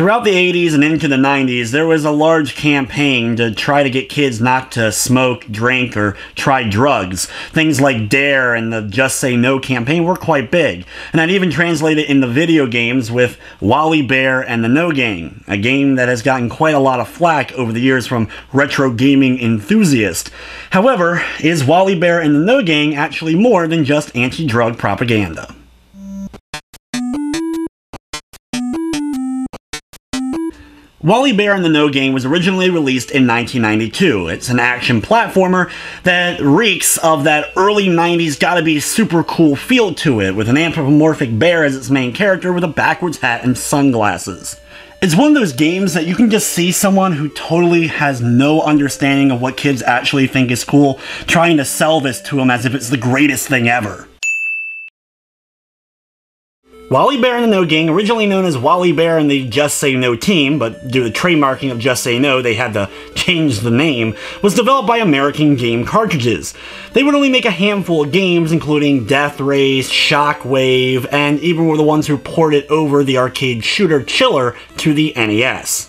Throughout the 80s and into the 90s, there was a large campaign to try to get kids not to smoke, drink, or try drugs. Things like DARE and the Just Say No campaign were quite big, and that even translated into video games with Wally Bear and the No Gang, a game that has gotten quite a lot of flack over the years from retro gaming enthusiasts. However, is Wally Bear and the No Gang actually more than just anti-drug propaganda? Wally Bear and the No Gang was originally released in 1992. It's an action platformer that reeks of that early 90s gotta be super cool feel to it, with an anthropomorphic bear as its main character with a backwards hat and sunglasses. It's one of those games that you can just see someone who totally has no understanding of what kids actually think is cool trying to sell this to them as if it's the greatest thing ever. Wally Bear and the No Gang, originally known as Wally Bear and the Just Say No team, but due to trademarking of Just Say No, they had to change the name, was developed by American Game Cartridges. They would only make a handful of games, including Death Race, Shockwave, and even were the ones who ported over the arcade shooter Chiller to the NES.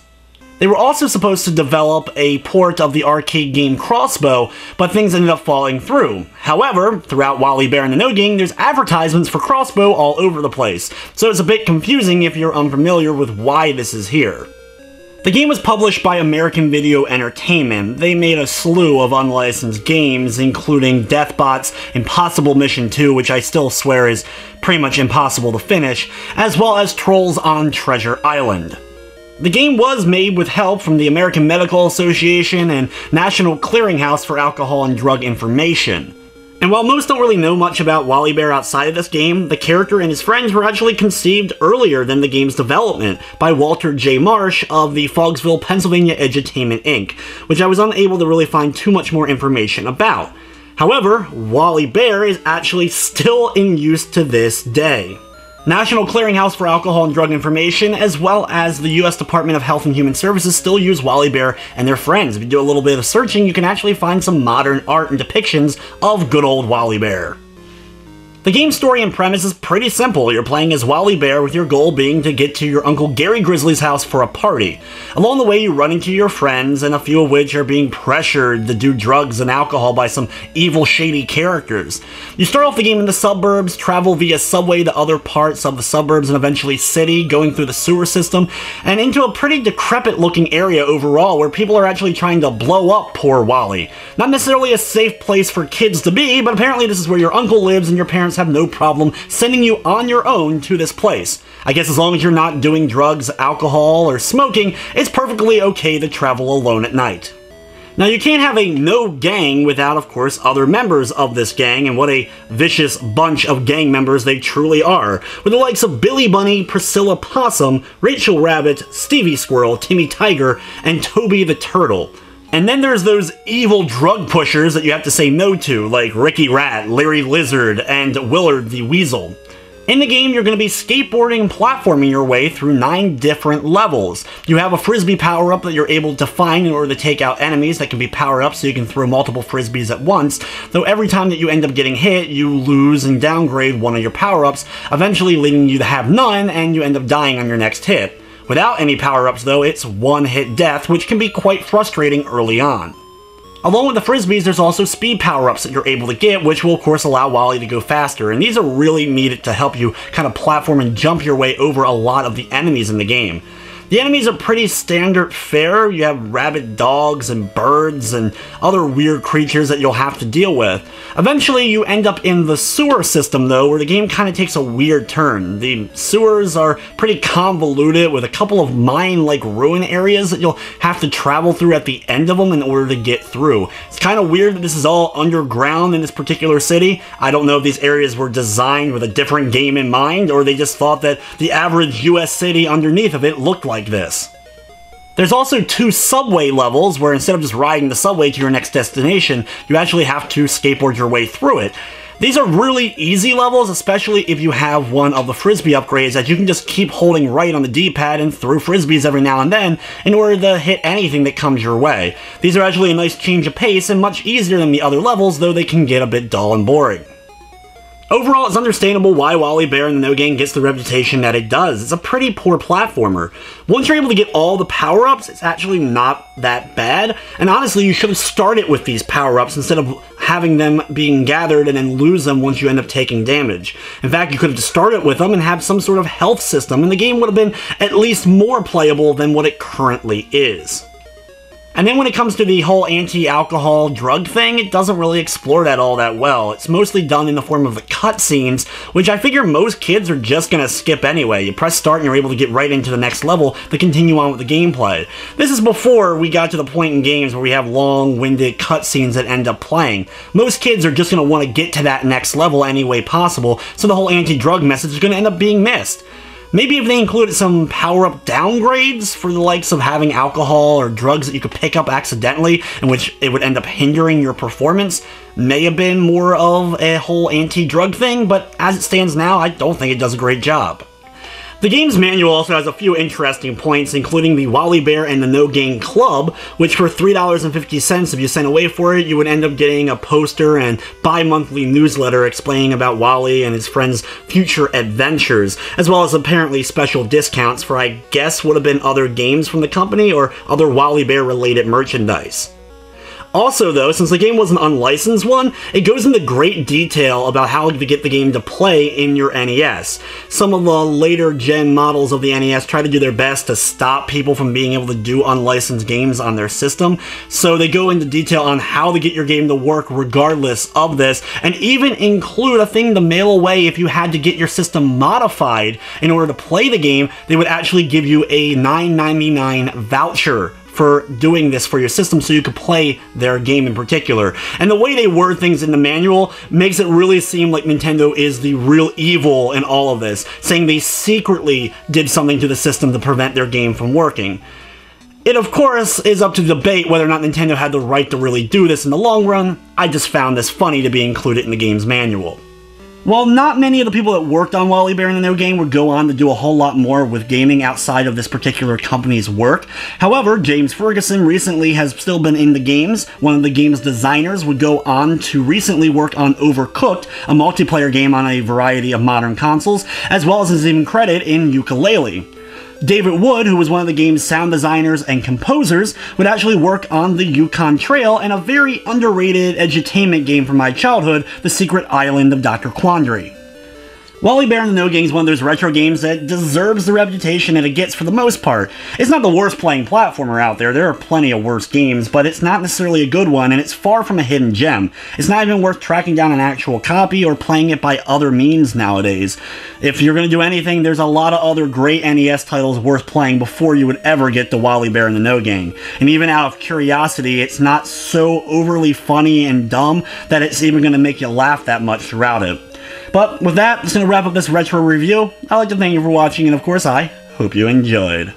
They were also supposed to develop a port of the arcade game Crossbow, but things ended up falling through. However, throughout Wally Bear and the No Gang, there's advertisements for Crossbow all over the place, so it's a bit confusing if you're unfamiliar with why this is here. The game was published by American Video Entertainment. They made a slew of unlicensed games, including Deathbot's Impossible Mission 2, which I still swear is pretty much impossible to finish, as well as Trolls on Treasure Island. The game was made with help from the American Medical Association and National Clearinghouse for Alcohol and Drug Information. And while most don't really know much about Wally Bear outside of this game, the character and his friends were actually conceived earlier than the game's development by Walter J. Marsh of the Fogsville, Pennsylvania Edutainment Inc., which I was unable to really find too much more information about. However, Wally Bear is actually still in use to this day. National Clearinghouse for Alcohol and Drug Information, as well as the U.S. Department of Health and Human Services, still use Wally Bear and their friends. If you do a little bit of searching, you can actually find some modern art and depictions of good old Wally Bear. The game's story and premise is pretty simple. You're playing as Wally Bear with your goal being to get to your Uncle Gary Grizzly's house for a party. Along the way, you run into your friends, and a few of which are being pressured to do drugs and alcohol by some evil, shady characters. You start off the game in the suburbs, travel via subway to other parts of the suburbs and eventually city, going through the sewer system, and into a pretty decrepit-looking area overall where people are actually trying to blow up poor Wally. Not necessarily a safe place for kids to be, but apparently this is where your uncle lives and your parents have no problem sending you on your own to this place. I guess as long as you're not doing drugs, alcohol, or smoking, it's perfectly okay to travel alone at night. Now, you can't have a no gang without, of course, other members of this gang, and what a vicious bunch of gang members they truly are, with the likes of Billy Bunny, Priscilla Possum, Rachel Rabbit, Stevie Squirrel, Timmy Tiger, and Toby the Turtle. And then there's those evil drug pushers that you have to say no to, like Ricky Rat, Larry Lizard, and Willard the Weasel. In the game, you're going to be skateboarding and platforming your way through 9 different levels. You have a frisbee power-up that you're able to find in order to take out enemies that can be powered up so you can throw multiple frisbees at once, though every time that you end up getting hit, you lose and downgrade one of your power-ups, eventually leading you to have none, and you end up dying on your next hit. Without any power-ups though, it's one-hit death, which can be quite frustrating early on. Along with the frisbees, there's also speed power-ups that you're able to get, which will of course allow Wally to go faster, and these are really needed to help you kind of platform and jump your way over a lot of the enemies in the game. The enemies are pretty standard fare. You have rabid dogs and birds and other weird creatures that you'll have to deal with. Eventually, you end up in the sewer system, though, where the game kind of takes a weird turn. The sewers are pretty convoluted, with a couple of mine-like ruin areas that you'll have to travel through at the end of them in order to get through. It's kind of weird that this is all underground in this particular city. I don't know if these areas were designed with a different game in mind, or they just thought that the average US city underneath of it looked like this. There's also 2 subway levels where instead of just riding the subway to your next destination, you actually have to skateboard your way through it. These are really easy levels, especially if you have one of the frisbee upgrades that you can just keep holding right on the D-pad and throw frisbees every now and then in order to hit anything that comes your way. These are actually a nice change of pace and much easier than the other levels, though they can get a bit dull and boring. Overall, it's understandable why Wally Bear in the No Game gets the reputation that it does. It's a pretty poor platformer. Once you're able to get all the power-ups, it's actually not that bad, and honestly, you should have started with these power-ups instead of having them being gathered and then lose them once you end up taking damage. In fact, you could have just started with them and have some sort of health system, and the game would have been at least more playable than what it currently is. And then when it comes to the whole anti-alcohol drug thing, it doesn't really explore that all that well. It's mostly done in the form of the cutscenes, which I figure most kids are just gonna skip anyway. You press start and you're able to get right into the next level to continue on with the gameplay. This is before we got to the point in games where we have long-winded cutscenes that end up playing. Most kids are just gonna want to get to that next level any way possible, so the whole anti-drug message is gonna end up being missed. Maybe if they included some power-up downgrades for the likes of having alcohol or drugs that you could pick up accidentally, in which it would end up hindering your performance, may have been more of a whole anti-drug thing, but as it stands now, I don't think it does a great job. The game's manual also has a few interesting points, including the Wally Bear and the No Game Club, which for $3.50 if you sent away for it, you would end up getting a poster and bi-monthly newsletter explaining about Wally and his friends' future adventures, as well as apparently special discounts for, I guess, would have been other games from the company or other Wally Bear related merchandise. Also though, since the game was an unlicensed one, it goes into great detail about how to get the game to play in your NES. Some of the later gen models of the NES try to do their best to stop people from being able to do unlicensed games on their system, so they go into detail on how to get your game to work regardless of this, and even include a thing to mail away if you had to get your system modified in order to play the game. They would actually give you a $9.99 voucher for doing this for your system so you could play their game in particular. And the way they word things in the manual makes it really seem like Nintendo is the real evil in all of this, saying they secretly did something to the system to prevent their game from working. It, of course, is up to debate whether or not Nintendo had the right to really do this in the long run. I just found this funny to be included in the game's manual. While not many of the people that worked on Wally Bear in the No Game would go on to do a whole lot more with gaming outside of this particular company's work, however, James Ferguson recently has still been in the games. One of the game's designers would go on to recently work on Overcooked, a multiplayer game on a variety of modern consoles, as well as his even credit in Yooka-Laylee. David Wood, who was one of the game's sound designers and composers, would actually work on the Yukon Trail and a very underrated edutainment game from my childhood, The Secret Island of Dr. Quandary. Wally Bear in the No Game is one of those retro games that deserves the reputation that it gets for the most part. It's not the worst playing platformer out there are plenty of worse games, but it's not necessarily a good one, and it's far from a hidden gem. It's not even worth tracking down an actual copy or playing it by other means nowadays. If you're going to do anything, there's a lot of other great NES titles worth playing before you would ever get to Wally Bear in the No Game. And even out of curiosity, it's not so overly funny and dumb that it's even going to make you laugh that much throughout it. But with that, that's going to wrap up this retro review. I'd like to thank you for watching, and of course I hope you enjoyed.